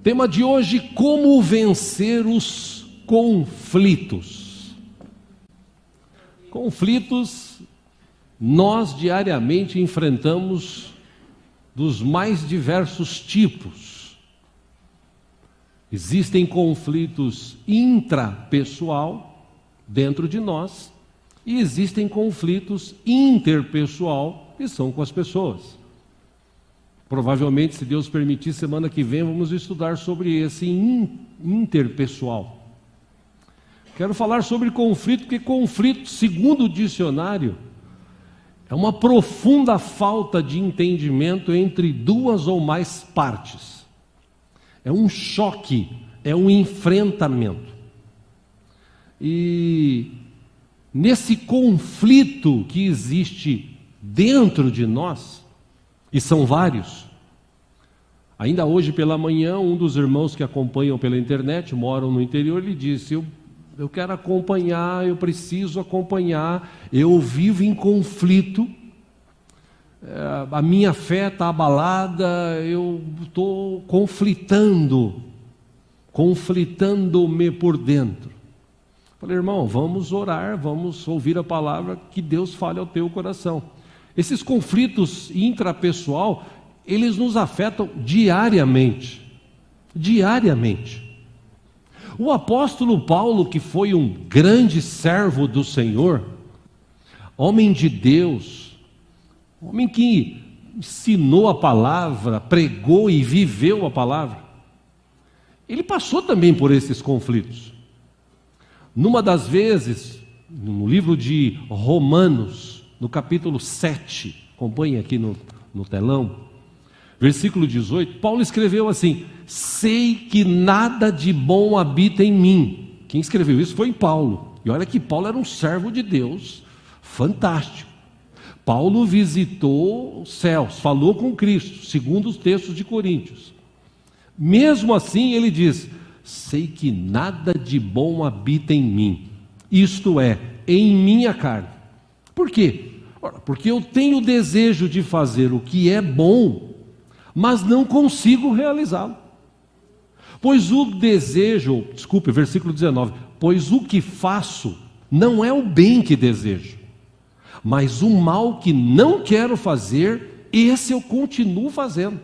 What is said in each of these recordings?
Tema de hoje: como vencer os conflitos. Conflitos nós diariamente enfrentamos dos mais diversos tipos. Existem conflitos intrapessoal dentro de nós e existem conflitos interpessoal que são com as pessoas. Provavelmente, se Deus permitir, semana que vem vamos estudar sobre esse interpessoal. Quero falar sobre conflito, porque conflito, segundo o dicionário, é uma profunda falta de entendimento entre duas ou mais partes. É um choque, é um enfrentamento. E nesse conflito que existe dentro de nós, e são vários. Ainda hoje pela manhã, um dos irmãos que acompanham pela internet, moram no interior, ele disse: eu quero acompanhar, eu preciso acompanhar, eu vivo em conflito, a minha fé está abalada, eu estou conflitando-me por dentro. Falei: irmão, vamos orar, vamos ouvir a palavra, que Deus fale ao teu coração. Esses conflitos intrapessoal, eles nos afetam diariamente. O apóstolo Paulo, que foi um grande servo do Senhor, homem de Deus, homem que ensinou a palavra, pregou e viveu a palavra, ele passou também por esses conflitos. Numa das vezes, no livro de Romanos, no capítulo 7, acompanhe aqui no telão, versículo 18, Paulo escreveu assim: sei que nada de bom habita em mim. Quem escreveu isso foi Paulo. E olha que Paulo era um servo de Deus fantástico. Paulo visitou os céus, falou com Cristo, segundo os textos de Coríntios. Mesmo assim ele diz: sei que nada de bom habita em mim, isto é, em minha carne. Por quê? Porque eu tenho o desejo de fazer o que é bom, mas não consigo realizá-lo. Versículo 19, pois o que faço não é o bem que desejo, mas o mal que não quero fazer, esse eu continuo fazendo.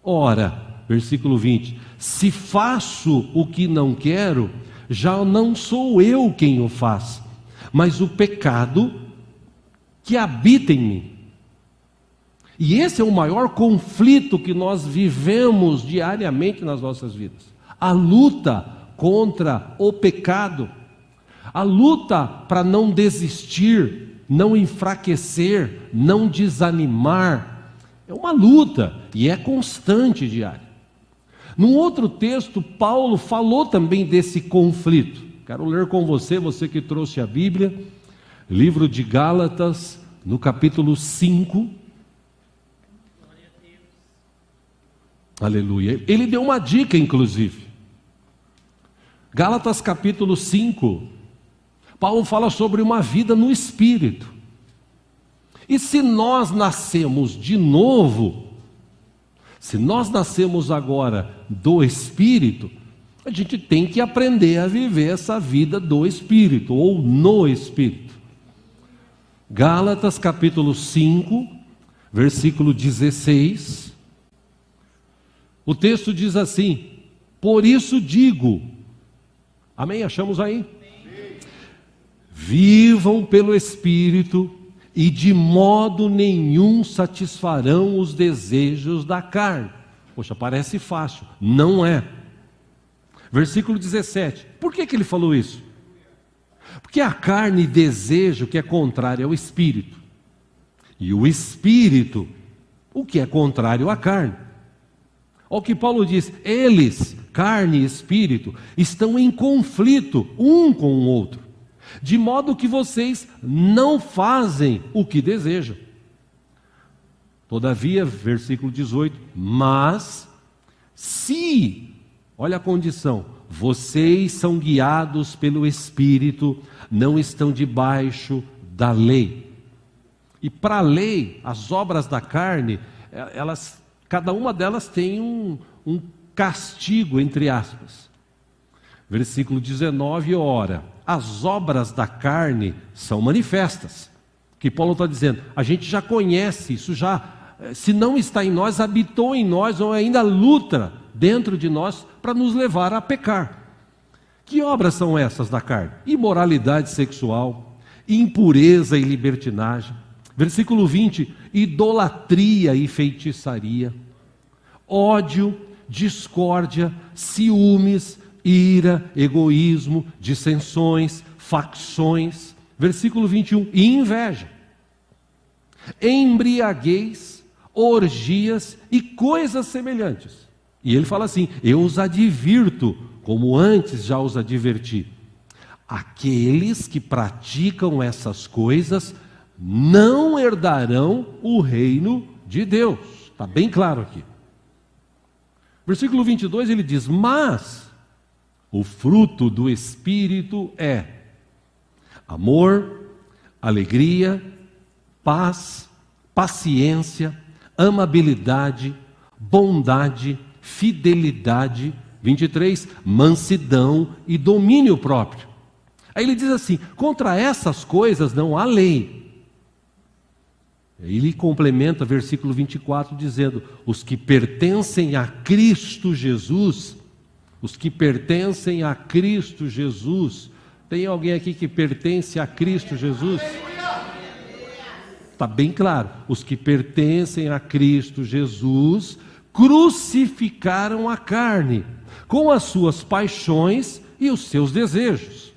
Ora, versículo 20, se faço o que não quero, já não sou eu quem o faz, mas o pecado que habita em mim. E esse é o maior conflito que nós vivemos diariamente nas nossas vidas. A luta contra o pecado, a luta para não desistir, não enfraquecer, não desanimar, é uma luta e é constante diária. Num outro texto, Paulo falou também desse conflito. Quero ler com você que trouxe a Bíblia, livro de Gálatas, no capítulo 5. Aleluia. Ele deu uma dica, inclusive. Gálatas capítulo 5. Paulo fala sobre uma vida no Espírito. E se nós nascemos de novo, se nós nascemos agora do Espírito, a gente tem que aprender a viver essa vida do Espírito, ou no Espírito. Gálatas capítulo 5, versículo 16. O texto diz assim: por isso digo, amém? Achamos aí? Vivam pelo Espírito e de modo nenhum satisfarão os desejos da carne. Poxa, parece fácil, não é. Versículo 17, por que ele falou isso? Porque a carne deseja o que é contrário ao Espírito, e o Espírito o que é contrário à carne. Olha o que Paulo diz: eles, carne e Espírito, estão em conflito um com o outro, de modo que vocês não fazem o que desejam. Todavia, versículo 18, mas se, olha a condição, vocês são guiados pelo Espírito, não estão debaixo da lei. E para a lei, as obras da carne, cada uma delas tem castigo, entre aspas. Versículo 19, ora, as obras da carne são manifestas. Que Paulo está dizendo, a gente já conhece, isso já, se não está em nós, habitou em nós, ou ainda luta dentro de nós para nos levar a pecar. Que obras são essas da carne? Imoralidade sexual, impureza e libertinagem. Versículo 20, idolatria e feitiçaria, ódio, discórdia, ciúmes, ira, egoísmo, dissensões, facções. Versículo 21, e inveja, embriaguez, orgias e coisas semelhantes. E ele fala assim, eu os advirto, como antes já os adverti. Aqueles que praticam essas coisas não herdarão o reino de Deus. Está bem claro aqui. Versículo 22 ele diz, mas o fruto do Espírito é amor, alegria, paz, paciência, amabilidade, bondade, fidelidade, 23, mansidão e domínio próprio. Aí ele diz assim, contra essas coisas não há lei. Ele complementa versículo 24 dizendo, os que pertencem a Cristo Jesus, os que pertencem a Cristo Jesus, tem alguém aqui que pertence a Cristo Jesus? Está bem claro, os que pertencem a Cristo Jesus, crucificaram a carne, com as suas paixões e os seus desejos.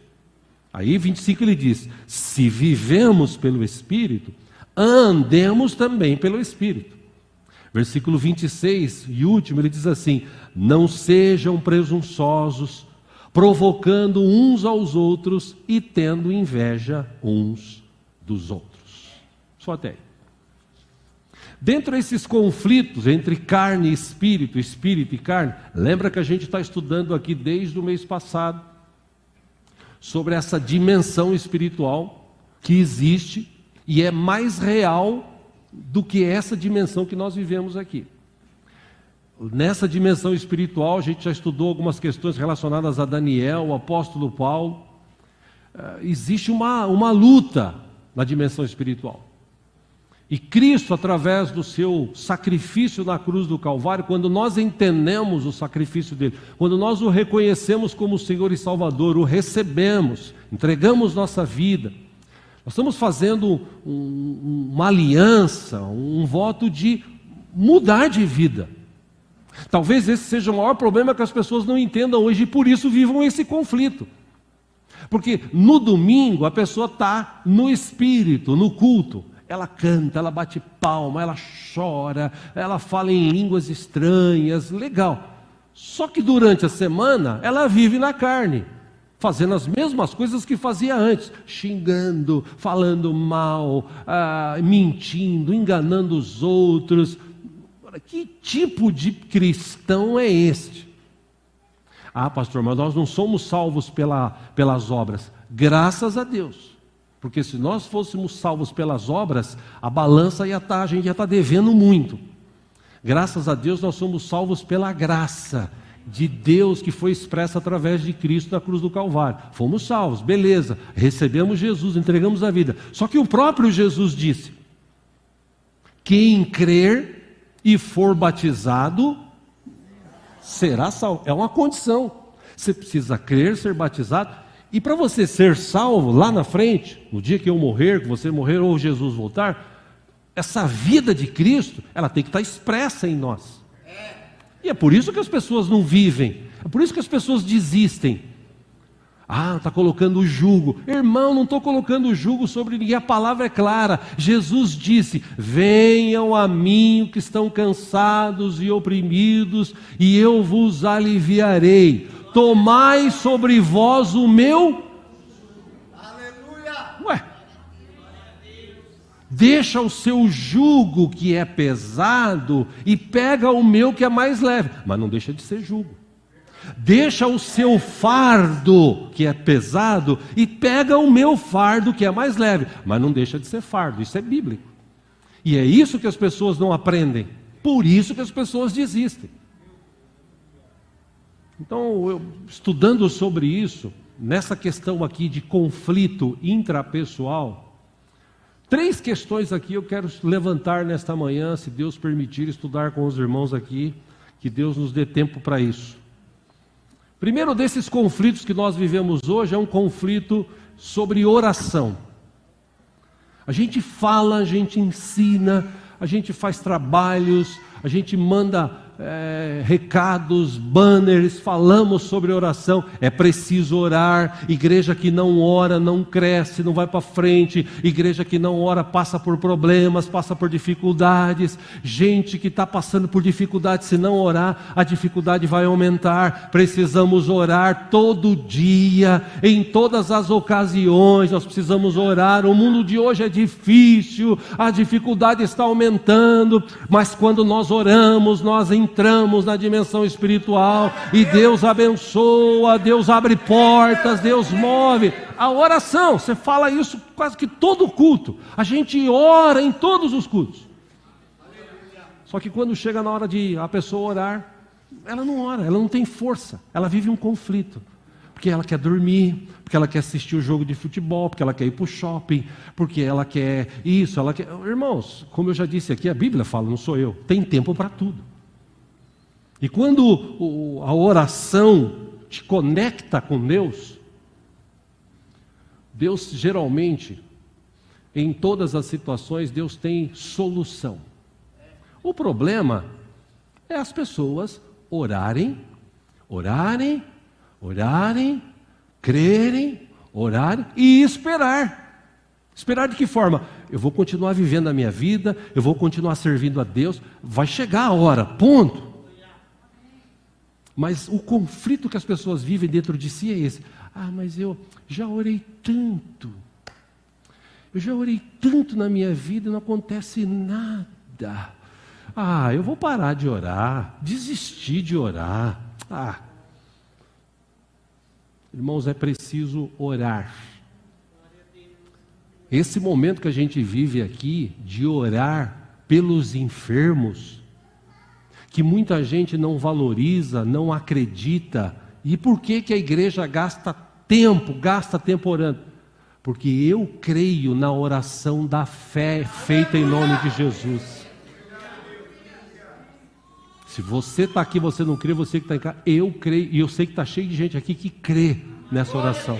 Aí 25 ele diz, se vivemos pelo Espírito, andemos também pelo Espírito. Versículo 26 e último, ele diz assim, não sejam presunçosos, provocando uns aos outros e tendo inveja uns dos outros. Só até aí. Dentro desses conflitos entre carne e espírito, espírito e carne, lembra que a gente está estudando aqui desde o mês passado, sobre essa dimensão espiritual que existe e é mais real do que essa dimensão que nós vivemos aqui. Nessa dimensão espiritual, a gente já estudou algumas questões relacionadas a Daniel, o apóstolo Paulo. Existe uma luta na dimensão espiritual. E Cristo, através do seu sacrifício na cruz do Calvário, quando nós entendemos o sacrifício dele, quando nós o reconhecemos como Senhor e Salvador, o recebemos, entregamos nossa vida, nós estamos fazendo uma aliança, um voto de mudar de vida. Talvez esse seja o maior problema que as pessoas não entendam hoje e por isso vivam esse conflito. Porque no domingo a pessoa está no espírito, no culto. Ela canta, ela bate palma, ela chora, ela fala em línguas estranhas, legal. Só que durante a semana ela vive na carne, fazendo as mesmas coisas que fazia antes, xingando, falando mal, mentindo, enganando os outros. Que tipo de cristão é este? Ah, pastor, mas nós não somos salvos pelas obras. Graças a Deus. Porque se nós fôssemos salvos pelas obras, a balança a gente ia estar devendo muito. Graças a Deus nós somos salvos pela graça de Deus que foi expressa através de Cristo na cruz do Calvário. Fomos salvos, beleza, recebemos Jesus, entregamos a vida. Só que o próprio Jesus disse, quem crer e for batizado, será salvo. É uma condição. Você precisa crer, ser batizado. E para você ser salvo lá na frente, no dia que eu morrer, que você morrer ou Jesus voltar, essa vida de Cristo, ela tem que estar expressa em nós. E é por isso que as pessoas não vivem, é por isso que as pessoas desistem. Ah, está colocando o jugo. Irmão, não estou colocando o jugo sobre ninguém, a palavra é clara. Jesus disse, venham a mim que estão cansados e oprimidos, e eu vos aliviarei. Tomai sobre vós o meu. Aleluia. Ué, deixa o seu jugo que é pesado e pega o meu que é mais leve, mas não deixa de ser jugo. Deixa o seu fardo que é pesado e pega o meu fardo que é mais leve, mas não deixa de ser fardo. Isso é bíblico. E é isso que as pessoas não aprendem. Por isso que as pessoas desistem. Então, estudando sobre isso, nessa questão aqui de conflito intrapessoal, 3 questões aqui eu quero levantar nesta manhã, se Deus permitir, estudar com os irmãos aqui, que Deus nos dê tempo para isso. Primeiro desses conflitos que nós vivemos hoje é um conflito sobre oração. A gente fala, a gente ensina, a gente faz trabalhos, a gente manda recados, banners, falamos sobre oração. É preciso orar. Igreja que não ora não cresce, não vai para frente. Igreja que não ora passa por problemas, passa por dificuldades. Gente que está passando por dificuldades, se não orar, a dificuldade vai aumentar. Precisamos orar todo dia, em todas as ocasiões. Nós precisamos orar. O mundo de hoje é difícil, a dificuldade está aumentando, mas quando nós oramos, nós entramos na dimensão espiritual e Deus abençoa, Deus abre portas, Deus move. A oração, você fala isso quase que todo culto. A gente ora em todos os cultos. Só que quando chega na hora de a pessoa orar, ela não ora, ela não tem força, ela vive um conflito. Porque ela quer dormir, porque ela quer assistir o jogo de futebol, porque ela quer ir para o shopping, porque ela quer isso, ela quer... Irmãos, como eu já disse aqui, a Bíblia fala, não sou eu, tem tempo para tudo. E quando a oração te conecta com Deus, Deus geralmente, em todas as situações, Deus tem solução. O problema é as pessoas orarem, crerem, orarem e esperar. Esperar de que forma? Eu vou continuar vivendo a minha vida, eu vou continuar servindo a Deus, vai chegar a hora, ponto. Mas o conflito que as pessoas vivem dentro de si é esse. Mas eu já orei tanto. Eu já orei tanto na minha vida e não acontece nada. Eu vou parar de orar, desistir de orar. Irmãos, é preciso orar. Esse momento que a gente vive aqui, de orar pelos enfermos, que muita gente não valoriza, não acredita. E por que a igreja gasta tempo orando? Porque eu creio na oração da fé feita em nome de Jesus. Se você está aqui, você não crê, você que está em casa, eu creio, e eu sei que está cheio de gente aqui que crê nessa oração.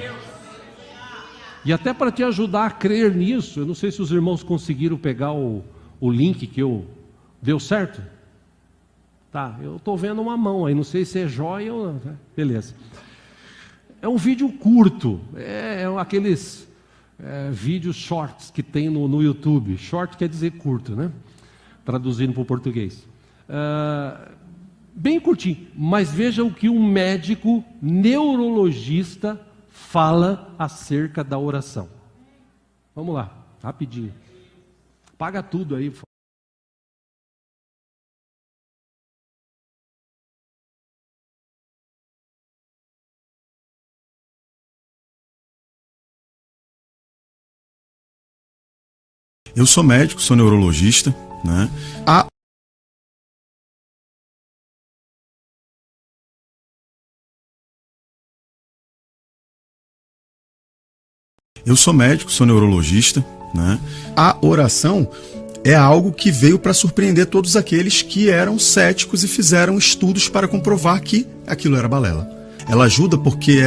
E até para te ajudar a crer nisso, eu não sei se os irmãos conseguiram pegar o link que eu... Deu certo? Tá, eu estou vendo uma mão aí, não sei se é joia ou não. Beleza. É um vídeo curto, aqueles vídeos shorts que tem no YouTube. Short quer dizer curto, né? Traduzindo para o português. Bem curtinho, mas veja o que um médico neurologista fala acerca da oração. Vamos lá, rapidinho. Paga tudo aí. Eu sou médico, sou neurologista, né? Eu sou médico, sou neurologista, né? A oração é algo que veio para surpreender todos aqueles que eram céticos e fizeram estudos para comprovar que aquilo era balela. Ela ajuda porque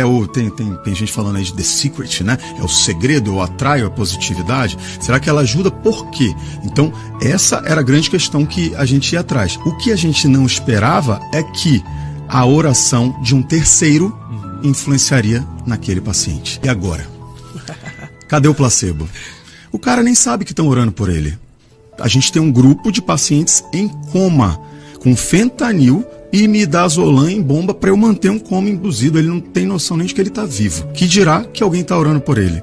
tem gente falando aí de The Secret, né? É o segredo, eu atraio a positividade. Será que ela ajuda por quê? Então, essa era a grande questão que a gente ia atrás. O que a gente não esperava é que a oração de um terceiro influenciaria naquele paciente. E agora? Cadê o placebo? O cara nem sabe que estão orando por ele. A gente tem um grupo de pacientes em coma, com fentanil e midazolam em bomba para eu manter um coma induzido. Ele não tem noção nem de que ele está vivo. Que dirá que alguém está orando por ele?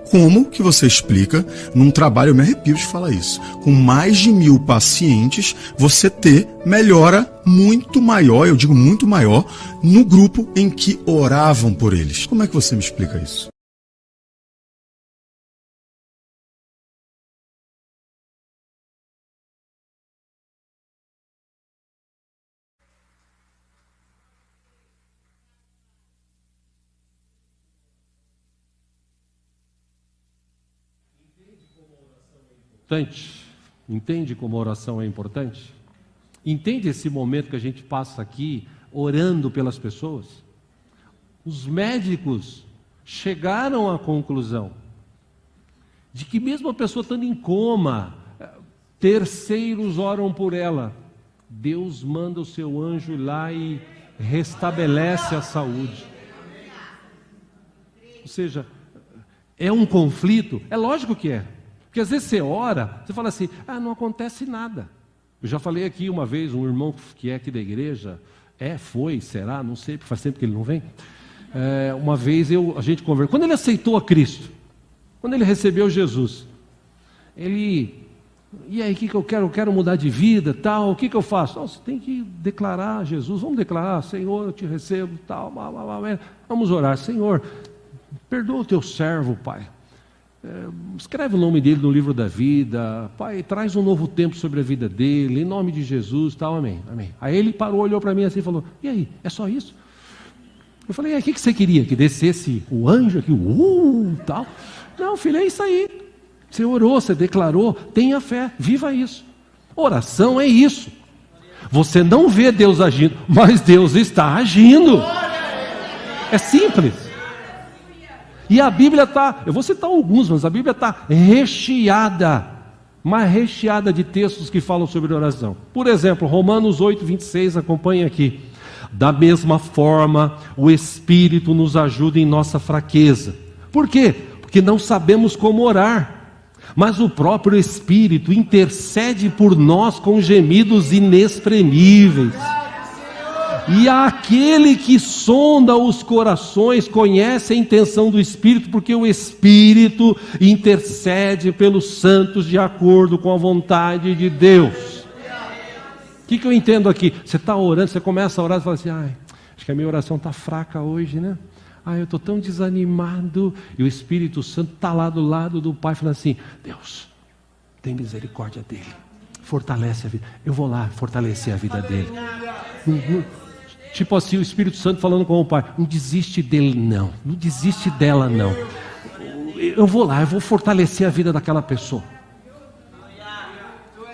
Como que você explica, num trabalho, eu me arrepio de falar isso, com mais de 1000 pacientes, você ter melhora muito maior, eu digo muito maior, no grupo em que oravam por eles? Como é que você me explica isso? importante? Entende como a oração é importante? Entende esse momento que a gente passa aqui orando pelas pessoas? Os médicos chegaram à conclusão de que mesmo a pessoa estando em coma, terceiros oram por ela. Deus manda o seu anjo lá e restabelece a saúde. Ou seja, é um conflito? É lógico que é. Porque às vezes você ora, você fala assim, não acontece nada. Eu já falei aqui uma vez, um irmão que é aqui da igreja, será, não sei, porque faz tempo que ele não vem. Uma vez a gente conversou, quando ele aceitou a Cristo, quando ele recebeu Jesus, e aí, o que eu quero? Eu quero mudar de vida, tal, o que eu faço? Você tem que declarar Jesus, vamos declarar, Senhor, eu te recebo, tal, vamos orar, Senhor, perdoa o teu servo, Pai. Escreve o nome dele no livro da vida, Pai, traz um novo tempo sobre a vida dele, em nome de Jesus, tal, amém, amém. Aí ele parou, olhou para mim assim e falou, e aí, é só isso? Eu falei, o que você queria? Que descesse o anjo aqui, tal? Não, filho, é isso aí. Você orou, você declarou, tenha fé, viva isso. Oração é isso. Você não vê Deus agindo, mas Deus está agindo. É simples. E a Bíblia está, eu vou citar alguns, mas a Bíblia está recheada, mas recheada de textos que falam sobre oração. Por exemplo, Romanos 8, 26, acompanhe aqui. Da mesma forma, o Espírito nos ajuda em nossa fraqueza. Por quê? Porque não sabemos como orar. Mas o próprio Espírito intercede por nós com gemidos inexprimíveis. E aquele que sonda os corações conhece a intenção do Espírito, porque o Espírito intercede pelos santos de acordo com a vontade de Deus. O que eu entendo aqui? Você está orando, você começa a orar e fala assim, acho que a minha oração está fraca hoje, né? Eu estou tão desanimado. E o Espírito Santo está lá do lado do Pai falando assim, Deus, tem misericórdia dele, fortalece a vida. Eu vou lá fortalecer a vida dele. Tipo assim, o Espírito Santo falando com o Pai, não desiste dele não desiste dela não. Eu vou lá, eu vou fortalecer a vida daquela pessoa.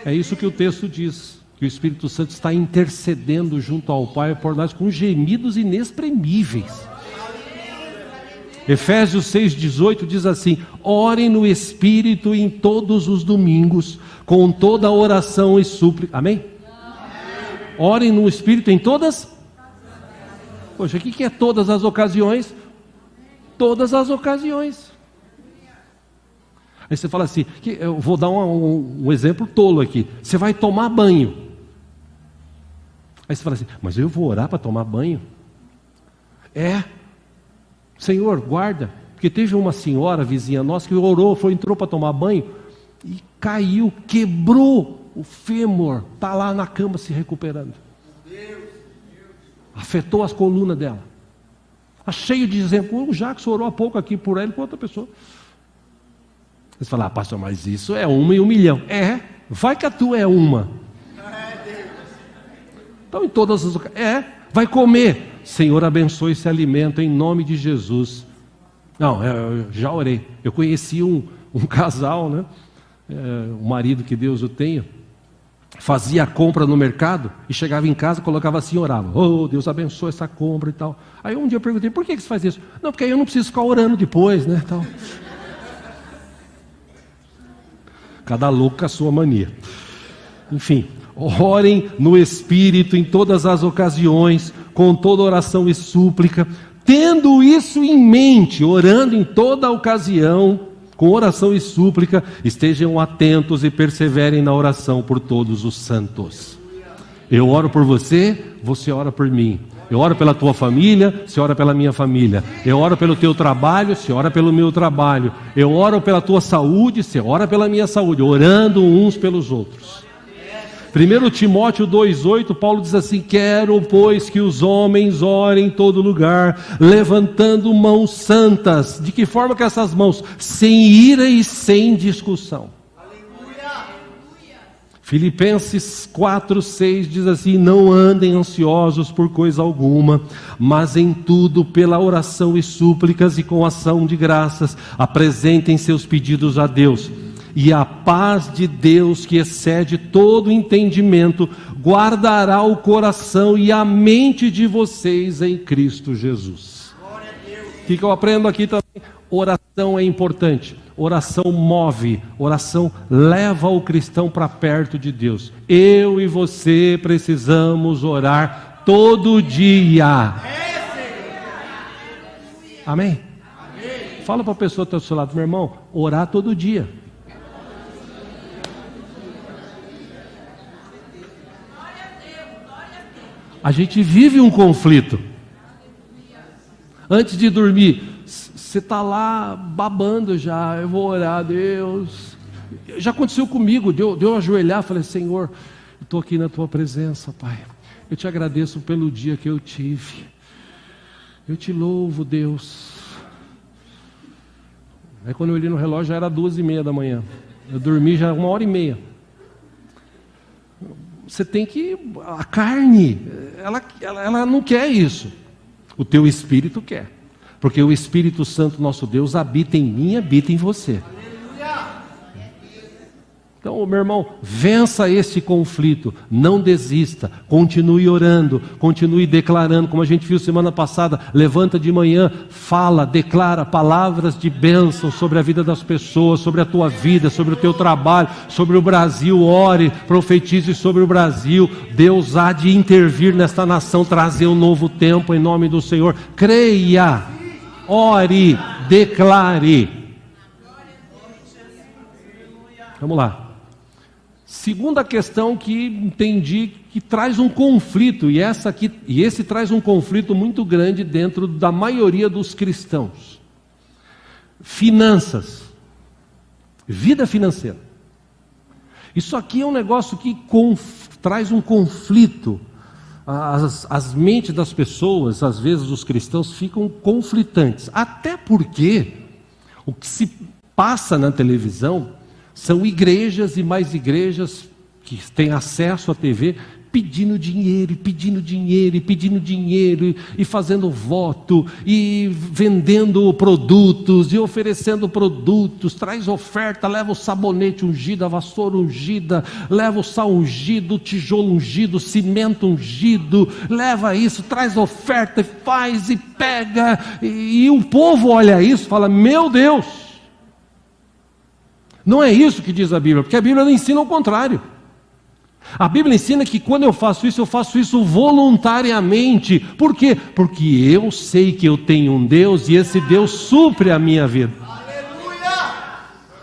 É isso que o texto diz, que o Espírito Santo está intercedendo junto ao Pai por nós com gemidos inexprimíveis. Efésios 6,18 diz assim, orem no Espírito em todos os domingos, com toda oração e súplica. Amém? Orem no Espírito em todas. Poxa, o que é todas as ocasiões? Todas as ocasiões. Aí você fala assim, eu vou dar um exemplo tolo aqui. Você vai tomar banho. Aí você fala assim, mas eu vou orar para tomar banho? Senhor, guarda, porque teve uma senhora vizinha nossa que orou, entrou para tomar banho e caiu, quebrou o fêmur, está lá na cama se recuperando. Afetou as colunas dela. Está cheio de exemplo. O Jackson orou há pouco aqui por ela e por outra pessoa. Você fala, pastor, mas isso é 1 em 1 milhão. Vai que a tua é uma. Então em todas as ocasiões, vai comer. Senhor, abençoe esse alimento em nome de Jesus. Não, eu já orei. Eu conheci um casal, né? O marido, que Deus o tenha, fazia a compra no mercado e chegava em casa, colocava assim e orava. Deus abençoe essa compra e tal. Aí um dia eu perguntei, por que você faz isso? Não, porque aí eu não preciso ficar orando depois, né? Tal. Cada louco com a sua mania. Enfim, orem no Espírito em todas as ocasiões, com toda oração e súplica, tendo isso em mente, orando em toda ocasião, com oração e súplica, estejam atentos e perseverem na oração por todos os santos. Eu oro por você, você ora por mim. Eu oro pela tua família, você ora pela minha família. Eu oro pelo teu trabalho, você ora pelo meu trabalho. Eu oro pela tua saúde, você ora pela minha saúde, orando uns pelos outros. 1 Timóteo 2,8, Paulo diz assim, quero, pois, que os homens orem em todo lugar, levantando mãos santas. De que forma que essas mãos? Sem ira e sem discussão. Aleluia. Filipenses 4,6 diz assim, não andem ansiosos por coisa alguma, mas em tudo, pela oração e súplicas e com ação de graças, apresentem seus pedidos a Deus. E a paz de Deus, que excede todo entendimento, guardará o coração e a mente de vocês em Cristo Jesus. O que eu aprendo aqui também? Oração é importante. Oração move, oração leva o cristão para perto de Deus. Eu e você precisamos orar todo dia. Amém? Fala para a pessoa que está do seu lado, meu irmão, orar todo dia. A gente vive um conflito. Antes de dormir, você está lá babando já, eu vou orar, Deus. Já aconteceu comigo, deu eu ajoelhar, falei, Senhor, eu estou aqui na Tua presença, Pai. Eu te agradeço pelo dia que eu tive. Eu te louvo, Deus. Aí quando eu olhei no relógio já era 2:30 da manhã. Eu dormi já 1h30. Você tem que... A carne, ela não quer isso. O teu espírito quer. Porque o Espírito Santo, nosso Deus, habita em mim e habita em você. Então, meu irmão, vença esse conflito, não desista, continue orando, continue declarando, como a gente viu semana passada, levanta de manhã, fala, declara palavras de bênção sobre a vida das pessoas, sobre a tua vida, sobre o teu trabalho, sobre o Brasil, ore, profetize sobre o Brasil, Deus há de intervir nesta nação, trazer um novo tempo em nome do Senhor, creia, ore, declare. Vamos lá. Segunda questão que entendi que traz um conflito, e esse traz um conflito muito grande dentro da maioria dos cristãos. Finanças, vida financeira. Isso aqui é um negócio que traz um conflito. As mentes das pessoas, às vezes os cristãos, ficam conflitantes. Até porque o que se passa na televisão são igrejas e mais igrejas que têm acesso à TV pedindo dinheiro, pedindo dinheiro, pedindo dinheiro, e fazendo voto, e vendendo produtos, e oferecendo produtos, traz oferta, leva o sabonete ungido, a vassoura ungida, leva o sal ungido, o tijolo ungido, o cimento ungido, leva isso, traz oferta, e faz, e pega, e o povo olha isso e fala, meu Deus! Não é isso que diz a Bíblia, porque a Bíblia não ensina o contrário. A Bíblia ensina que quando eu faço isso voluntariamente. Por quê? Porque eu sei que eu tenho um Deus e esse Deus supre a minha vida. Aleluia!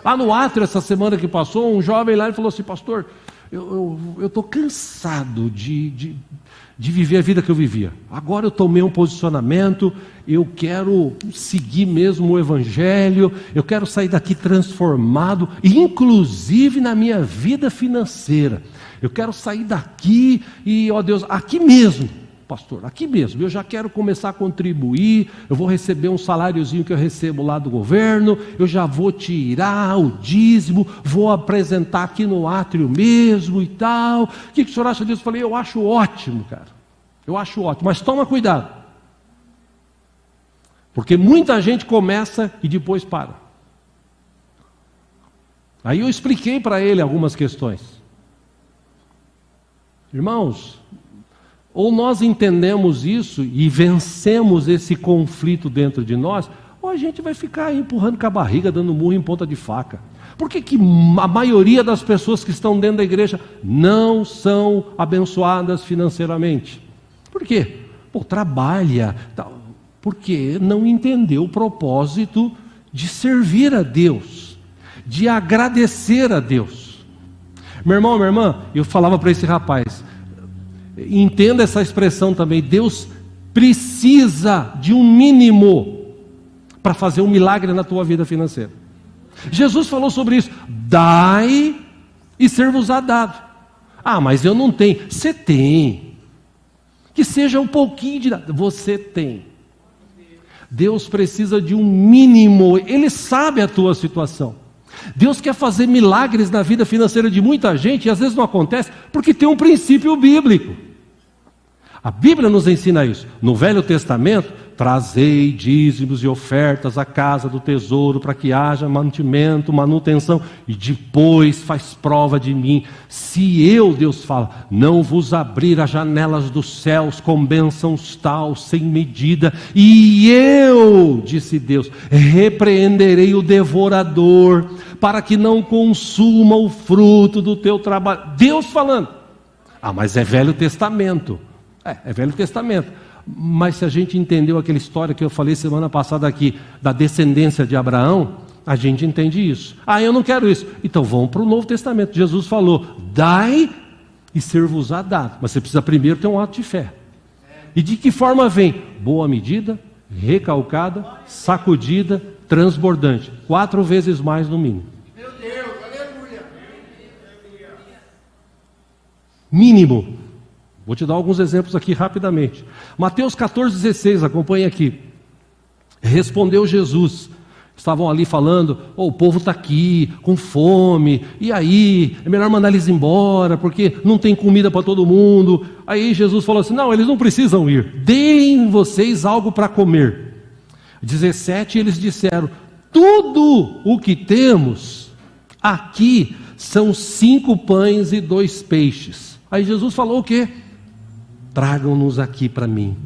Lá no átrio, essa semana que passou, um jovem lá e falou assim, pastor, eu estou cansado de viver a vida que eu vivia. Agora eu tomei um posicionamento, eu quero seguir mesmo o Evangelho, eu quero sair daqui transformado, inclusive na minha vida financeira. Eu quero sair daqui e, ó Deus, aqui mesmo, pastor, aqui mesmo, eu já quero começar a contribuir, eu vou receber um saláriozinho que eu recebo lá do governo, eu já vou tirar o dízimo, vou apresentar aqui no átrio mesmo e tal. O que o senhor acha disso? Eu falei, eu acho ótimo, cara, eu acho ótimo, mas toma cuidado, porque muita gente começa e depois para. Aí eu expliquei para ele algumas questões. Irmãos, ou nós entendemos isso e vencemos esse conflito dentro de nós, ou a gente vai ficar aí empurrando com a barriga, dando murro em ponta de faca. Por que a maioria das pessoas que estão dentro da igreja não são abençoadas financeiramente? Por quê? Pô, trabalha, porque não entendeu o propósito de servir a Deus, de agradecer a Deus. Meu irmão, minha irmã, eu falava para esse rapaz, entenda essa expressão também, Deus precisa de um mínimo para fazer um milagre na tua vida financeira. Jesus falou sobre isso, dai e ser-vos-á dado. Ah, mas eu não tenho. Você tem. Que seja um pouquinho de nada. Você tem. Deus precisa de um mínimo, Ele sabe a tua situação. Deus quer fazer milagres na vida financeira de muita gente, e às vezes não acontece, porque tem um princípio bíblico. A Bíblia nos ensina isso. No Velho Testamento, trazei dízimos e ofertas à casa do tesouro, para que haja mantimento, manutenção, e depois faz prova de mim. Se eu, Deus fala, não vos abrir as janelas dos céus com bênçãos tal, sem medida, e eu, disse Deus, repreenderei o devorador, para que não consuma o fruto do teu trabalho. Deus falando. Mas é Velho Testamento. É Velho Testamento. Mas se a gente entendeu aquela história que eu falei semana passada aqui, da descendência de Abraão, a gente entende isso. Eu não quero isso. Então vamos para o Novo Testamento. Jesus falou, dai e ser-vos-á dado. Mas você precisa primeiro ter um ato de fé. E de que forma vem? Boa medida, recalcada, sacudida, transbordante. 4 vezes mais no mínimo. Meu Deus, aleluia. Mínimo. Vou te dar alguns exemplos aqui rapidamente. Mateus 14,16, acompanha aqui. Respondeu Jesus. Estavam ali falando, o povo está aqui, com fome, e aí, é melhor mandar eles embora, porque não tem comida para todo mundo. Aí Jesus falou assim, não, eles não precisam ir, deem vocês algo para comer. 17, eles disseram, tudo o que temos aqui são 5 pães e 2 peixes. Aí Jesus falou o quê? Tragam-nos aqui para mim,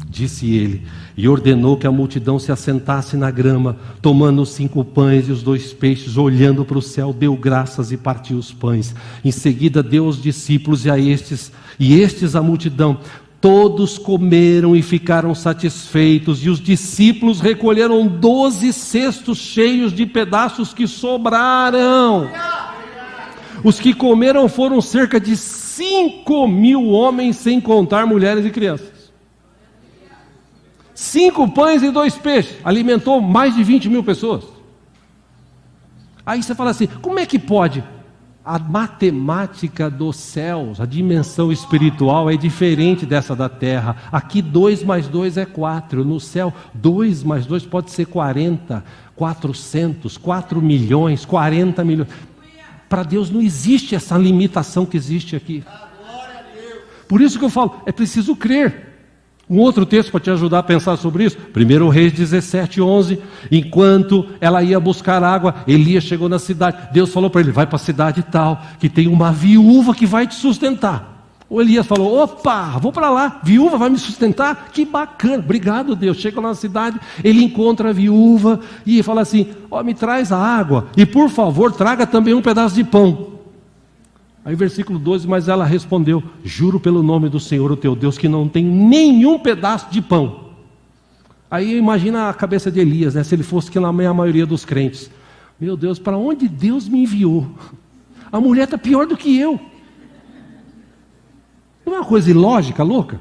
disse ele, e ordenou que a multidão se assentasse na grama, tomando os 5 pães e os 2 peixes, olhando para o céu, deu graças e partiu os pães. Em seguida deu aos discípulos e estes a multidão. Todos comeram e ficaram satisfeitos, e os discípulos recolheram 12 cestos cheios de pedaços que sobraram. Os que comeram foram cerca de 5.000 homens, sem contar mulheres e crianças. 5 pães e 2 peixes, alimentou mais de 20.000 pessoas. Aí você fala assim, como é que pode? A matemática dos céus, a dimensão espiritual é diferente dessa da terra. Aqui 2 mais 2 é 4, no céu 2 mais 2 pode ser 40, 400, 4 milhões, 40 milhões. Para Deus não existe essa limitação que existe aqui. Por isso que eu falo, é preciso crer. Um outro texto para te ajudar a pensar sobre isso, 1 Reis 17:11, enquanto ela ia buscar água, Elias chegou na cidade, Deus falou para ele, vai para a cidade tal, que tem uma viúva que vai te sustentar. O Elias falou, opa, vou para lá, viúva vai me sustentar? Que bacana, obrigado Deus. Chega lá na cidade, ele encontra a viúva e fala assim, me traz a água e por favor traga também um pedaço de pão. Aí versículo 12, mas ela respondeu, juro pelo nome do Senhor o teu Deus que não tem nenhum pedaço de pão. Aí imagina a cabeça de Elias, né? Se ele fosse que na maioria dos crentes, meu Deus, para onde Deus me enviou? A mulher está pior do que eu. Não é uma coisa ilógica, louca?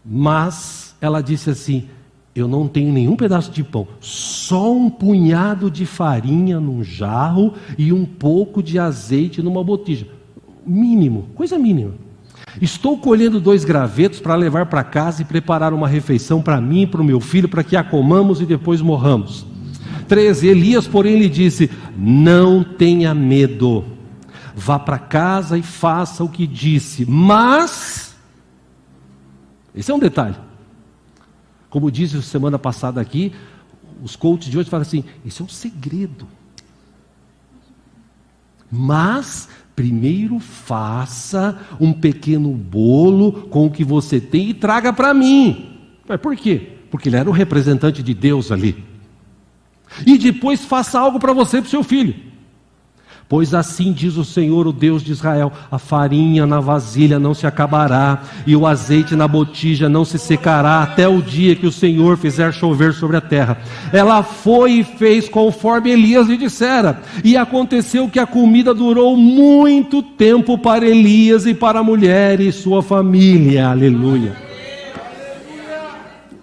Mas ela disse assim, eu não tenho nenhum pedaço de pão, só um punhado de farinha num jarro e um pouco de azeite numa botija. Mínimo, coisa mínima. Estou colhendo 2 gravetos para levar para casa e preparar uma refeição para mim e para o meu filho, para que a comamos e depois morramos. 13, Elias porém lhe disse, não tenha medo. Vá para casa e faça o que disse, mas, esse é um detalhe, como disse semana passada aqui, os coaches de hoje falam assim, esse é um segredo, mas, primeiro faça um pequeno bolo com o que você tem e traga para mim. Mas por quê? Porque ele era o representante de Deus ali, e depois faça algo para você e para o seu filho. Pois assim diz o Senhor, o Deus de Israel, a farinha na vasilha não se acabará, e o azeite na botija não se secará, até o dia que o Senhor fizer chover sobre a terra. Ela foi e fez conforme Elias lhe dissera, e aconteceu que a comida durou muito tempo para Elias e para a mulher e sua família. Aleluia.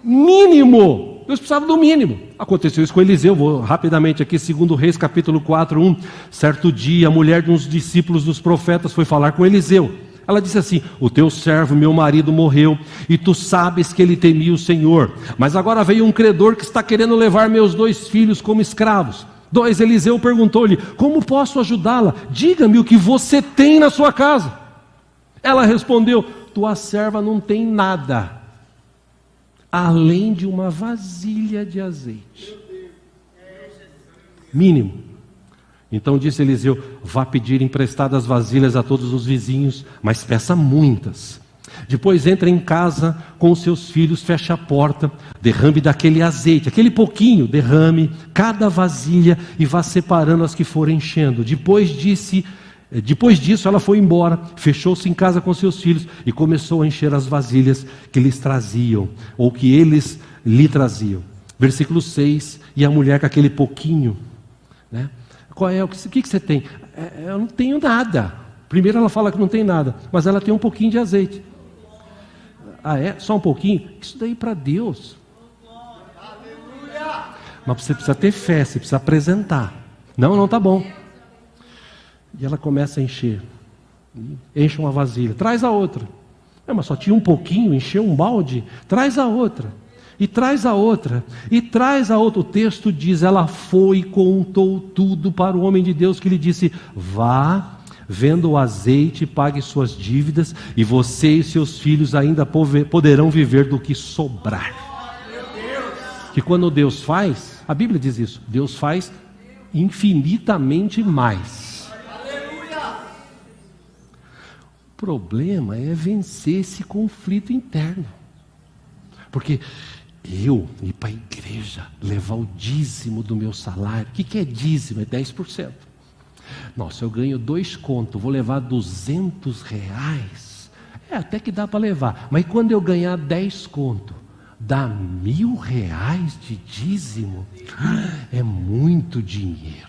Mínimo. Deus precisava do mínimo. Aconteceu isso com Eliseu, vou rapidamente aqui, 2 Reis capítulo 4:1. Certo dia, a mulher de uns discípulos dos profetas foi falar com Eliseu. Ela disse assim, o teu servo, meu marido, morreu, e tu sabes que ele temia o Senhor. Mas agora veio um credor que está querendo levar meus 2 filhos como escravos. 2, Eliseu perguntou-lhe, como posso ajudá-la? Diga-me o que você tem na sua casa. Ela respondeu, tua serva não tem nada, além de uma vasilha de azeite. Mínimo. Então disse Eliseu: vá pedir emprestadas vasilhas a todos os vizinhos, mas peça muitas. Depois entra em casa com os seus filhos, fecha a porta, derrame daquele azeite, aquele pouquinho, derrame cada vasilha e vá separando as que forem enchendo. Depois disso ela foi embora, fechou-se em casa com seus filhos e começou a encher as vasilhas que lhes traziam, ou que eles lhe traziam. Versículo 6, e a mulher com aquele pouquinho, né? Qual é, o que você tem? Eu não tenho nada. Primeiro ela fala que não tem nada, mas ela tem um pouquinho de azeite. Ah, é? Só um pouquinho? Isso daí para Deus. Mas você precisa ter fé, você precisa apresentar. Não tá bom. E ela começa a encher. Enche uma vasilha, traz a outra. Mas só tinha um pouquinho, encheu um balde. Traz a outra. E traz a outra. E traz a outra. O texto diz: ela foi e contou tudo para o homem de Deus, que lhe disse: vá, venda o azeite, pague suas dívidas, e você e seus filhos ainda poderão viver do que sobrar. Que quando Deus faz, a Bíblia diz isso, Deus faz infinitamente mais. O problema é vencer esse conflito interno. Porque eu ir para a igreja, levar o dízimo do meu salário, o que é dízimo? É 10%. Nossa, eu ganho 2 contos, vou levar R$200. Até que dá para levar. Mas quando eu ganhar 10 contos, dá R$1.000 de dízimo? É muito dinheiro.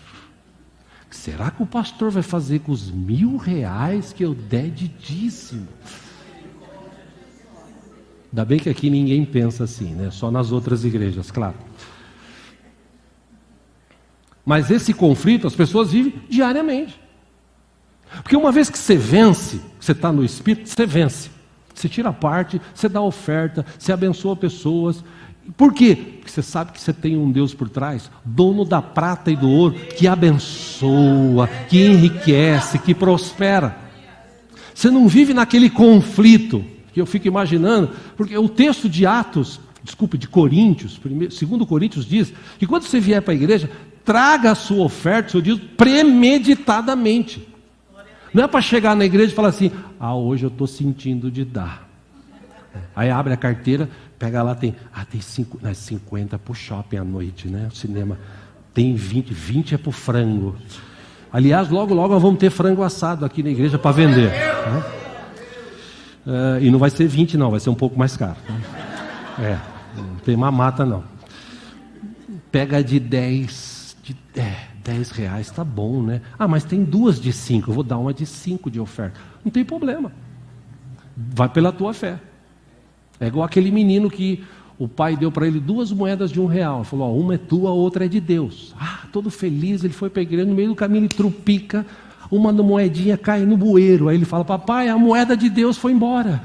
Será que o pastor vai fazer com os R$1.000 que eu der de dízimo? Ainda bem que aqui ninguém pensa assim, né? Só nas outras igrejas, claro. Mas esse conflito as pessoas vivem diariamente. Porque uma vez que você vence, você está no Espírito, você vence. Você tira a parte, você dá oferta, você abençoa pessoas. Por quê? Porque você sabe que você tem um Deus por trás, dono da prata e do ouro, que abençoa, que enriquece, que prospera. Você não vive naquele conflito, que eu fico imaginando, porque o texto de Coríntios, 2 Coríntios diz, que quando você vier para a igreja, traga a sua oferta, o seu dízimo, premeditadamente. Não é para chegar na igreja e falar assim: hoje eu estou sentindo de dar. Aí abre a carteira, pega lá, tem 50 para o shopping à noite, né? O cinema. Tem 20 é para o frango. Aliás, logo nós vamos ter frango assado aqui na igreja para vender. Né? E não vai ser 20 não, vai ser um pouco mais caro. Não tem mamata não. Pega de 10 reais, tá bom, né? Mas tem 2 de 5, eu vou dar uma de 5 de oferta. Não tem problema. Vai pela tua fé. É igual aquele menino que o pai deu para ele 2 moedas de R$1. Ele falou: uma é tua, a outra é de Deus. Todo feliz, ele foi para a igreja, no meio do caminho ele trupica, uma moedinha cai no bueiro. Aí ele fala: papai, a moeda de Deus foi embora.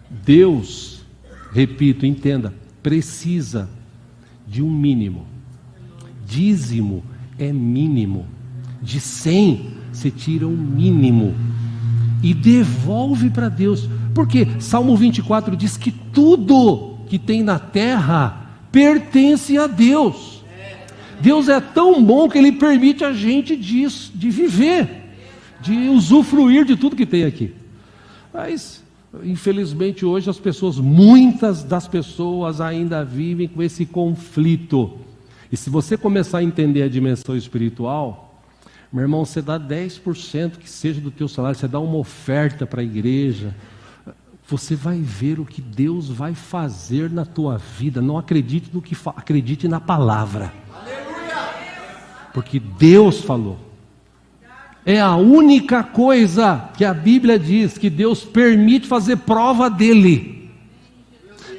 Deus, repito, entenda, precisa de um mínimo. Dízimo é mínimo. De 100, você tira um mínimo e devolve para Deus. Porque Salmo 24 diz que tudo que tem na terra pertence a Deus. Deus é tão bom que Ele permite a gente de viver, de usufruir de tudo que tem aqui. Mas infelizmente hoje muitas das pessoas ainda vivem com esse conflito. E se você começar a entender a dimensão espiritual, meu irmão, você dá 10% que seja do teu salário, você dá uma oferta para a igreja, você vai ver o que Deus vai fazer na tua vida. Não acredite no que acredite na palavra. Porque Deus falou. É a única coisa que a Bíblia diz que Deus permite fazer prova dele.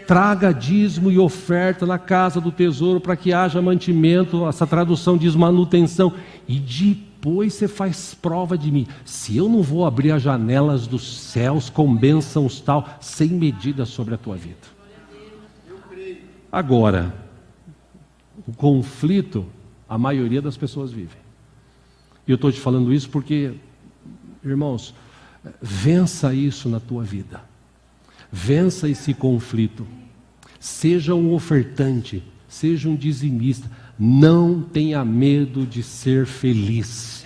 Traga dízimo e oferta na casa do tesouro para que haja mantimento. Essa tradução diz manutenção. E depois você faz prova de mim. Se eu não vou abrir as janelas dos céus com bênçãos tal, sem medida sobre a tua vida. Agora, o conflito, a maioria das pessoas vive. E eu estou te falando isso porque Irmãos, vença isso na tua vida. Vença esse conflito. Seja um ofertante, seja um dizimista. Não tenha medo de ser feliz,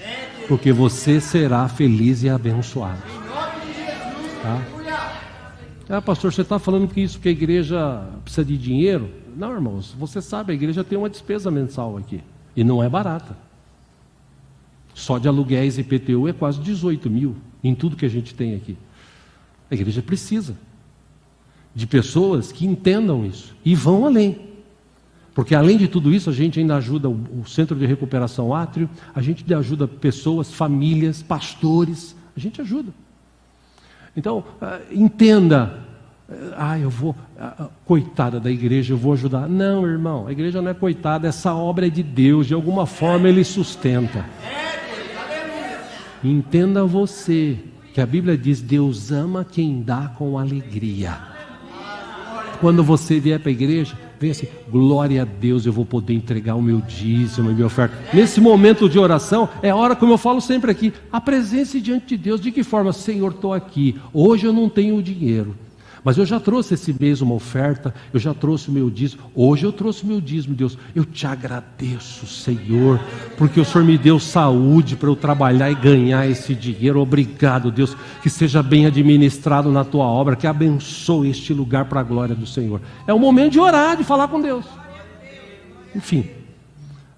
porque você será feliz e abençoado. Tá? Pastor, você está falando que isso que a igreja precisa de dinheiro? Não, irmãos, você sabe, a igreja tem uma despesa mensal aqui, e não é barata. Só de aluguéis e IPTU é quase 18 mil, em tudo que a gente tem aqui. A igreja precisa de pessoas que entendam isso e vão além. Porque além de tudo isso, a gente ainda ajuda o Centro de Recuperação Átrio, a gente ajuda pessoas, famílias, pastores, a gente ajuda. Então, entenda, coitada da igreja, eu vou ajudar. Não, irmão, a igreja não é coitada, essa obra é de Deus, de alguma forma Ele sustenta. Entenda você, que a Bíblia diz, Deus ama quem dá com alegria. Quando você vier para a igreja, vem assim, glória a Deus, eu vou poder entregar o meu dízimo e minha oferta. Nesse momento de oração, é a hora, como eu falo sempre aqui, apresente-se diante de Deus. De que forma? Senhor, estou aqui, hoje eu não tenho dinheiro, mas eu já trouxe esse mês uma oferta, eu já trouxe o meu dízimo, hoje eu trouxe o meu dízimo, Deus, eu te agradeço, Senhor, porque o Senhor me deu saúde para eu trabalhar e ganhar esse dinheiro. Obrigado, Deus, que seja bem administrado na tua obra, que abençoe este lugar para a glória do Senhor. É o momento de orar, de falar com Deus. Enfim,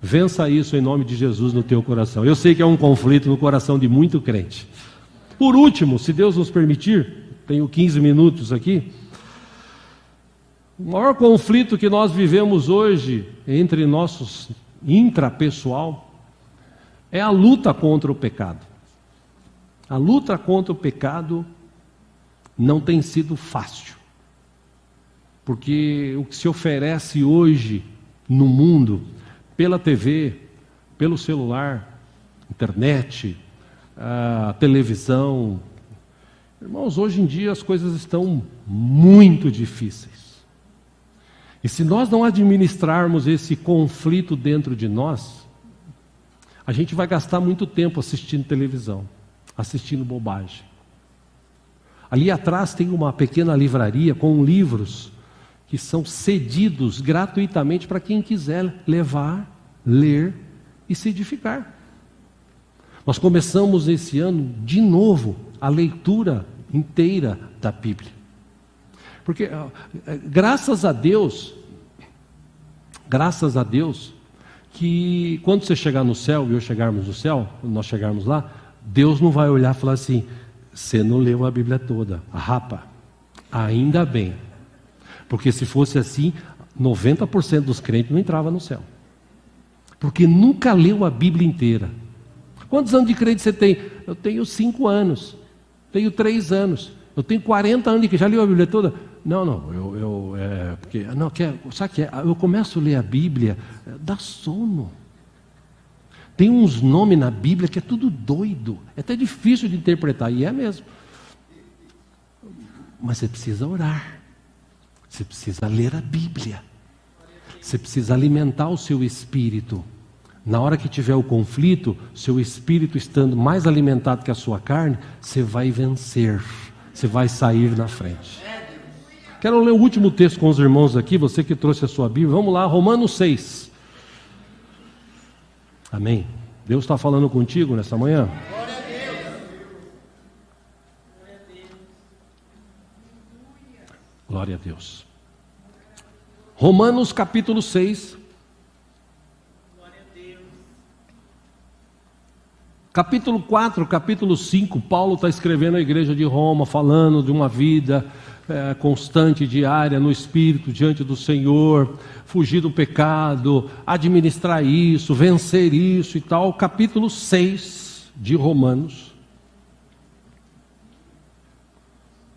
vença isso em nome de Jesus no teu coração. Eu sei que é um conflito no coração de muito crente. Por último, se Deus nos permitir, tenho 15 minutos aqui. O maior conflito que nós vivemos hoje entre nossos intrapessoal é a luta contra o pecado. A luta contra o pecado não tem sido fácil, porque o que se oferece hoje no mundo, pela TV, pelo celular, internet, a televisão. Irmãos, hoje em dia as coisas estão muito difíceis. E se nós não administrarmos esse conflito dentro de nós, a gente vai gastar muito tempo assistindo televisão, assistindo bobagem. Ali atrás tem uma pequena livraria com livros que são cedidos gratuitamente para quem quiser levar, ler e se edificar. Nós começamos esse ano de novo a leitura inteira da Bíblia. Porque graças a Deus, que quando você chegar no céu e eu chegarmos no céu, quando nós chegarmos lá, Deus não vai olhar e falar assim, você não leu a Bíblia toda, rapa. Ainda bem. Porque se fosse assim, 90% dos crentes não entrava no céu. Porque nunca leu a Bíblia inteira. Quantos anos de crente você tem? Eu tenho 5 anos. Tenho 3 anos. Eu tenho 40 anos de crente. Já leu a Bíblia toda? Não. Sabe que eu começo a ler a Bíblia, dá sono. Tem uns nomes na Bíblia que é tudo doido. É até difícil de interpretar. E é mesmo. Mas você precisa orar. Você precisa ler a Bíblia. Você precisa alimentar o seu espírito. Na hora que tiver o conflito, seu espírito estando mais alimentado que a sua carne, você vai vencer, você vai sair na frente. Quero ler o último texto com os irmãos aqui, você que trouxe a sua Bíblia. Vamos lá, Romanos 6. Amém. Deus está falando contigo nessa manhã? Glória a Deus. Glória a Deus. Romanos capítulo 6. Capítulo 4, capítulo 5, Paulo está escrevendo à igreja de Roma, falando de uma vida constante, diária, no Espírito, diante do Senhor, fugir do pecado, administrar isso, vencer isso e tal. Capítulo 6 de Romanos,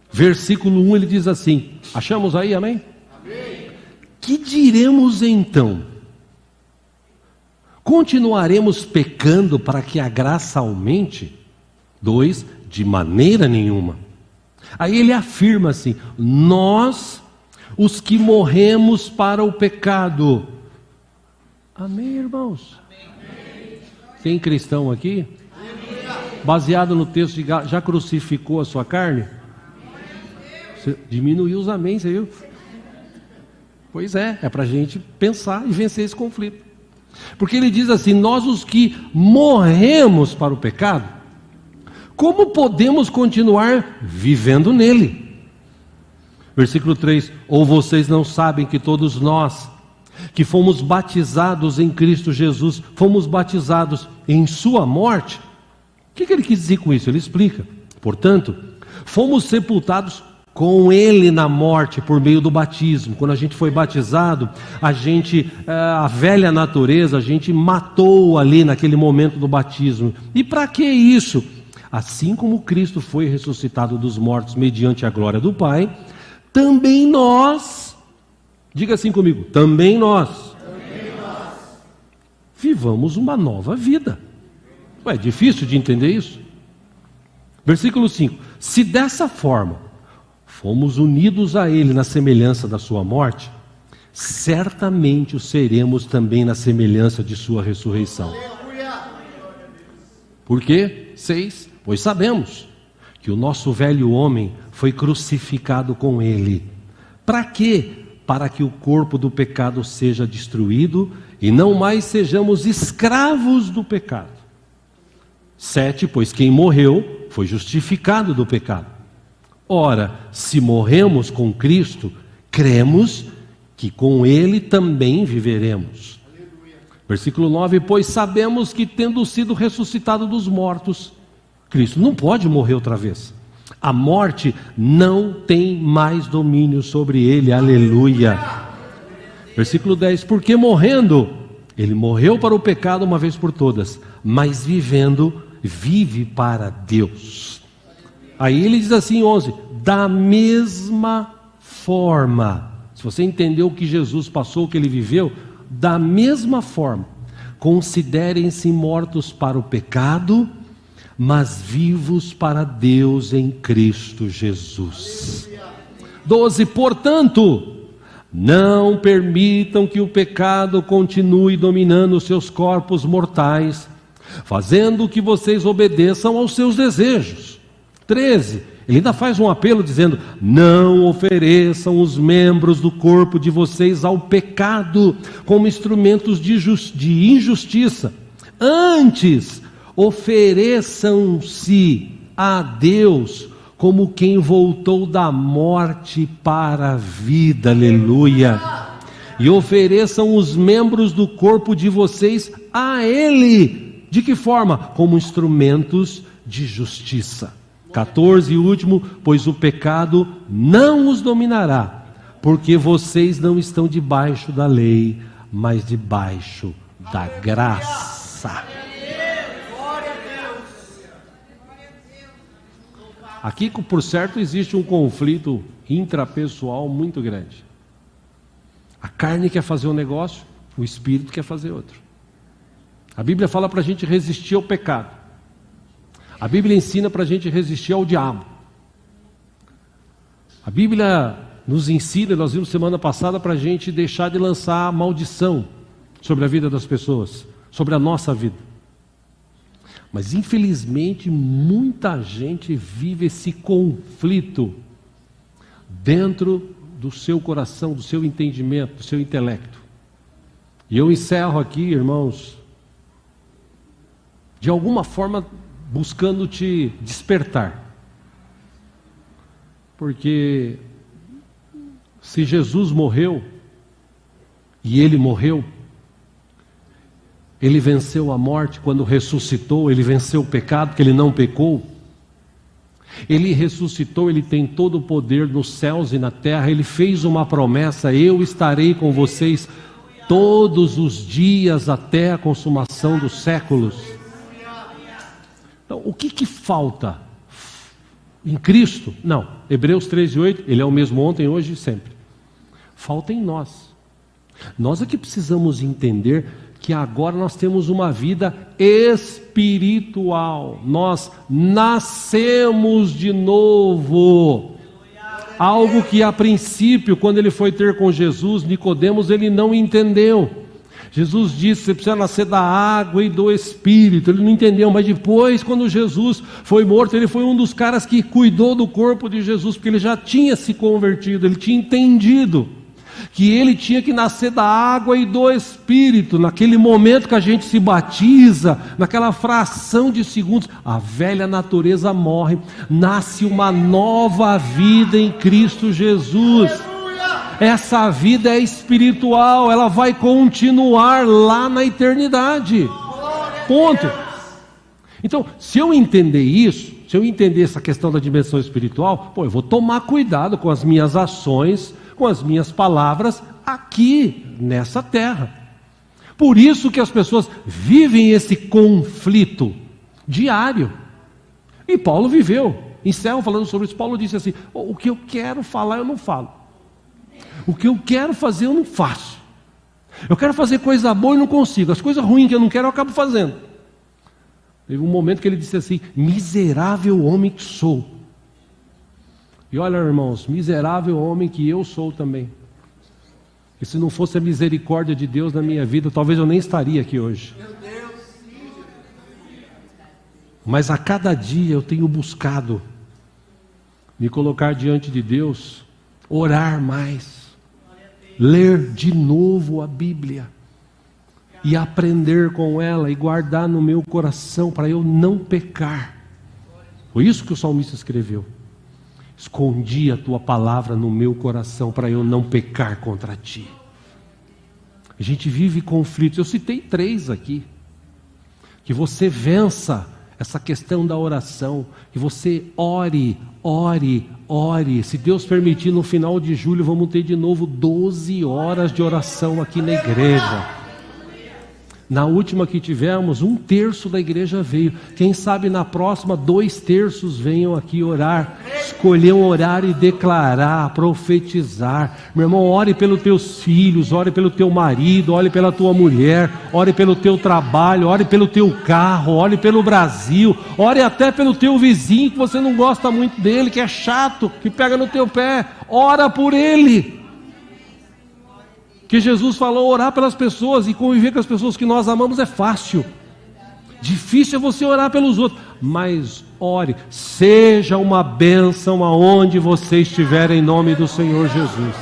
versículo 1, ele diz assim, achamos aí, amém? Amém. Que diremos então? Continuaremos pecando para que a graça aumente? 2, de maneira nenhuma. Aí ele afirma assim, nós, os que morremos para o pecado. Amém, irmãos? Amém. Tem cristão aqui? baseado no texto de já crucificou a sua carne? Você diminuiu os amém, você viu? Pois é para a gente pensar e vencer esse conflito. Porque ele diz assim: nós os que morremos para o pecado, como podemos continuar vivendo nele? Versículo 3: ou vocês não sabem que todos nós, que fomos batizados em Cristo Jesus, fomos batizados em sua morte? O que ele quis dizer com isso? Ele explica: portanto, fomos sepultados com ele na morte por meio do batismo. Quando a gente foi batizado, a velha natureza, a gente matou ali naquele momento do batismo. E para que isso? Assim como Cristo foi ressuscitado dos mortos mediante a glória do Pai, também nós, diga assim comigo, também nós vivamos uma nova vida. É difícil de entender isso? Versículo 5: se dessa forma fomos unidos a Ele na semelhança da sua morte, certamente o seremos também na semelhança de sua ressurreição. Por quê? 6: pois sabemos que o nosso velho homem foi crucificado com Ele. Para quê? Para que o corpo do pecado seja destruído e não mais sejamos escravos do pecado. 7: pois quem morreu foi justificado do pecado. Ora, se morremos com Cristo, cremos que com Ele também viveremos. Versículo 9: pois sabemos que, tendo sido ressuscitado dos mortos, Cristo não pode morrer outra vez. A morte não tem mais domínio sobre Ele. Aleluia. Versículo 10: porque morrendo, Ele morreu para o pecado uma vez por todas, mas vivendo, vive para Deus. Aí ele diz assim, 11: da mesma forma, se você entendeu o que Jesus passou, o que ele viveu, da mesma forma, considerem-se mortos para o pecado, mas vivos para Deus em Cristo Jesus. 12: portanto, não permitam que o pecado continue dominando os seus corpos mortais, fazendo que vocês obedeçam aos seus desejos. 13: ele ainda faz um apelo dizendo: não ofereçam os membros do corpo de vocês ao pecado como instrumentos de injustiça. Antes, ofereçam-se a Deus como quem voltou da morte para a vida. Aleluia. E ofereçam os membros do corpo de vocês a Ele. De que forma? Como instrumentos de justiça. 14 e último: pois o pecado não os dominará, porque vocês não estão debaixo da lei, mas debaixo da graça. Aqui, por certo, existe um conflito intrapessoal muito grande. A carne quer fazer um negócio, o espírito quer fazer outro. A Bíblia fala para a gente resistir ao pecado. A Bíblia ensina para a gente resistir ao diabo. A Bíblia nos ensina, nós vimos semana passada, para a gente deixar de lançar maldição sobre a vida das pessoas, sobre a nossa vida. Mas infelizmente muita gente vive esse conflito dentro do seu coração, do seu entendimento, do seu intelecto. E eu encerro aqui, irmãos, de alguma forma buscando te despertar. Porque se Jesus morreu, e Ele morreu, Ele venceu a morte quando ressuscitou, Ele venceu o pecado, porque Ele não pecou. Ele ressuscitou, Ele tem todo o poder nos céus e na terra. Ele fez uma promessa: eu estarei com vocês todos os dias até a consumação dos séculos. Então, o que falta em Cristo? Não, Hebreus 13:8, Ele é o mesmo ontem, hoje e sempre. Falta em nós. Nós é que precisamos entender que agora nós temos uma vida espiritual. Nós nascemos de novo. Algo que a princípio, quando ele foi ter com Jesus, Nicodemos, ele não entendeu. Jesus disse: você precisa nascer da água e do Espírito. Ele não entendeu, mas depois, quando Jesus foi morto, ele foi um dos caras que cuidou do corpo de Jesus, porque ele já tinha se convertido, ele tinha entendido que ele tinha que nascer da água e do Espírito. Naquele momento que a gente se batiza, naquela fração de segundos, a velha natureza morre, nasce uma nova vida em Cristo Jesus. Essa vida é espiritual, ela vai continuar lá na eternidade. Ponto. Então, se eu entender isso, se eu entender essa questão da dimensão espiritual, eu vou tomar cuidado com as minhas ações, com as minhas palavras aqui nessa terra. Por isso que as pessoas vivem esse conflito diário. E Paulo viveu. Encerro falando sobre isso. Paulo disse assim: o que eu quero falar eu não falo. O que eu quero fazer eu não faço. Eu quero fazer coisa boa e não consigo. As coisas ruins que eu não quero eu acabo fazendo. Teve um momento que ele disse assim: miserável homem que sou. E olha, irmãos, miserável homem que eu sou também. E se não fosse a misericórdia de Deus na minha vida, talvez eu nem estaria aqui hoje. Mas a cada dia eu tenho buscado me colocar diante de Deus, orar mais, ler de novo a Bíblia e aprender com ela e guardar no meu coração para eu não pecar. Foi isso que o salmista escreveu: escondi a tua palavra no meu coração para eu não pecar contra ti. A gente vive conflitos. Eu citei 3 aqui. Que você vença essa questão da oração, que você ore. Se Deus permitir, no final de julho vamos ter de novo 12 horas de oração aqui na igreja. Na última que tivemos, 1/3 da igreja veio. Quem sabe na próxima 2/3 venham aqui orar, escolher um horário e declarar, profetizar. Meu irmão, ore pelos teus filhos, ore pelo teu marido, ore pela tua mulher, ore pelo teu trabalho, ore pelo teu carro, ore pelo Brasil, ore até pelo teu vizinho que você não gosta muito dele, que é chato, que pega no teu pé. Ora por ele. Que Jesus falou, orar pelas pessoas e conviver com as pessoas que nós amamos é fácil. Difícil é você orar pelos outros, mas ore, seja uma bênção aonde você estiver, em nome do Senhor Jesus.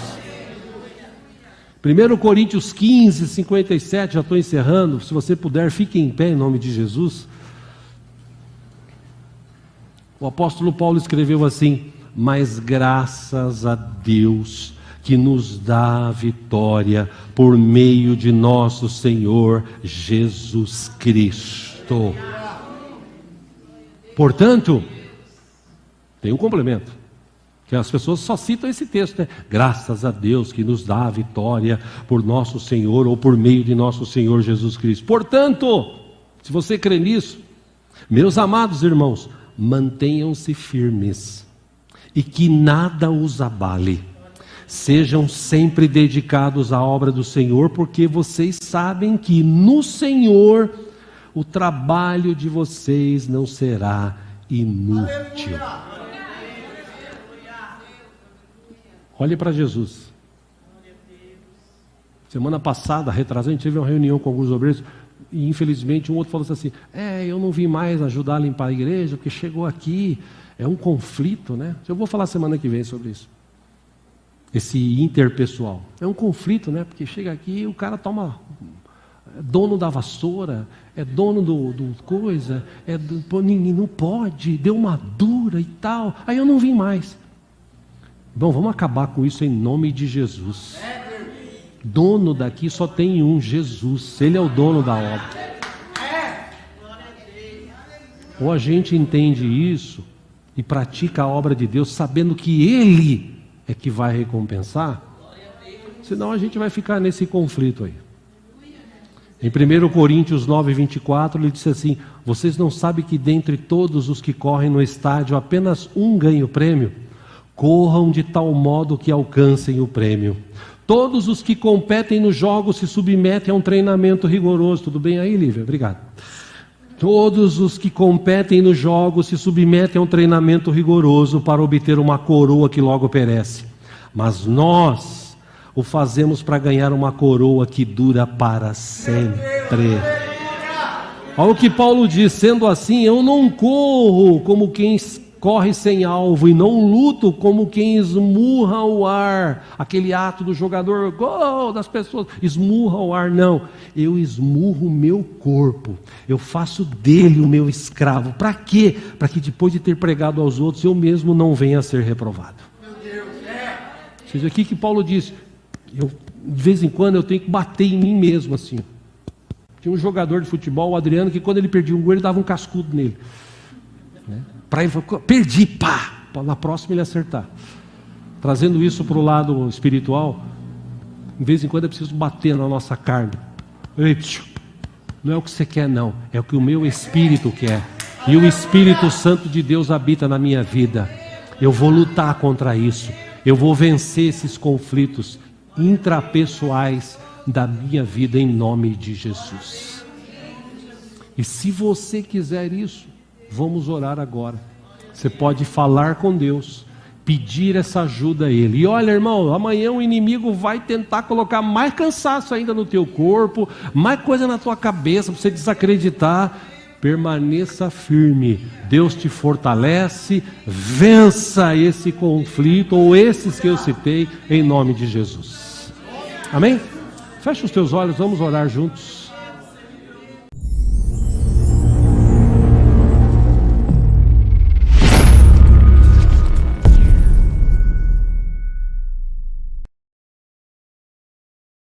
1 Coríntios 15, 57, já estou encerrando. Se você puder, fique em pé em nome de Jesus. O apóstolo Paulo escreveu assim: mas graças a Deus que nos dá a vitória por meio de nosso Senhor Jesus Cristo. Portanto, tem um complemento, que as pessoas só citam esse texto, né? Graças a Deus que nos dá a vitória por nosso Senhor, ou por meio de nosso Senhor Jesus Cristo. Portanto, se você crê nisso, meus amados irmãos, mantenham-se firmes e que nada os abale. Sejam sempre dedicados à obra do Senhor, porque vocês sabem que no Senhor o trabalho de vocês não será inútil. Olhe para Jesus. Semana passada, retrasada, a gente teve uma reunião com alguns obreiros e infelizmente um outro falou assim: eu não vim mais ajudar a limpar a igreja, porque chegou aqui, é um conflito, né? Eu vou falar semana que vem sobre isso. Esse interpessoal. É um conflito, né? Porque chega aqui e o cara toma... É dono da vassoura, é dono do coisa, não pode, deu uma dura e tal. Aí eu não vim mais. Bom, vamos acabar com isso em nome de Jesus. Dono daqui só tem um, Jesus. Ele é o dono da obra. Ou a gente entende isso e pratica a obra de Deus sabendo que Ele é que vai recompensar, senão a gente vai ficar nesse conflito aí. Em 1 Coríntios 9, 24, ele disse assim: vocês não sabem que dentre todos os que correm no estádio, apenas um ganha o prêmio? Corram de tal modo que alcancem o prêmio. Todos os que competem nos jogos se submetem a um treinamento rigoroso. Tudo bem aí, Lívia? Obrigado. Todos os que competem nos jogos se submetem a um treinamento rigoroso para obter uma coroa que logo perece. Mas nós o fazemos para ganhar uma coroa que dura para sempre. Olha o que Paulo diz: sendo assim, eu não corro como quem corre sem alvo, e não luto como quem esmurra o ar, aquele ato do jogador, gol das pessoas, esmurra o ar. Não, eu esmurro o meu corpo, eu faço dele o meu escravo. Para quê? Para que depois de ter pregado aos outros, eu mesmo não venha a ser reprovado. Ou seja, aqui que Paulo diz, de vez em quando eu tenho que bater em mim mesmo assim. Tinha um jogador de futebol, o Adriano, que quando ele perdia um gol, ele dava um cascudo nele, né? Para ele, perdi, pá, na próxima ele acertar. Trazendo isso para o lado espiritual, de vez em quando é preciso bater na nossa carne. Não é o que você quer, não, é o que o meu espírito quer, e o Espírito Santo de Deus habita na minha vida. Eu vou lutar contra isso, eu vou vencer esses conflitos intrapessoais da minha vida em nome de Jesus. E se você quiser isso, vamos orar agora. Você pode falar com Deus, pedir essa ajuda a Ele. E olha, irmão, amanhã o inimigo vai tentar colocar mais cansaço ainda no teu corpo, mais coisa na tua cabeça para você desacreditar. Permaneça firme, Deus te fortalece, vença esse conflito ou esses que eu citei em nome de Jesus. Amém? Fecha os teus olhos, vamos orar juntos.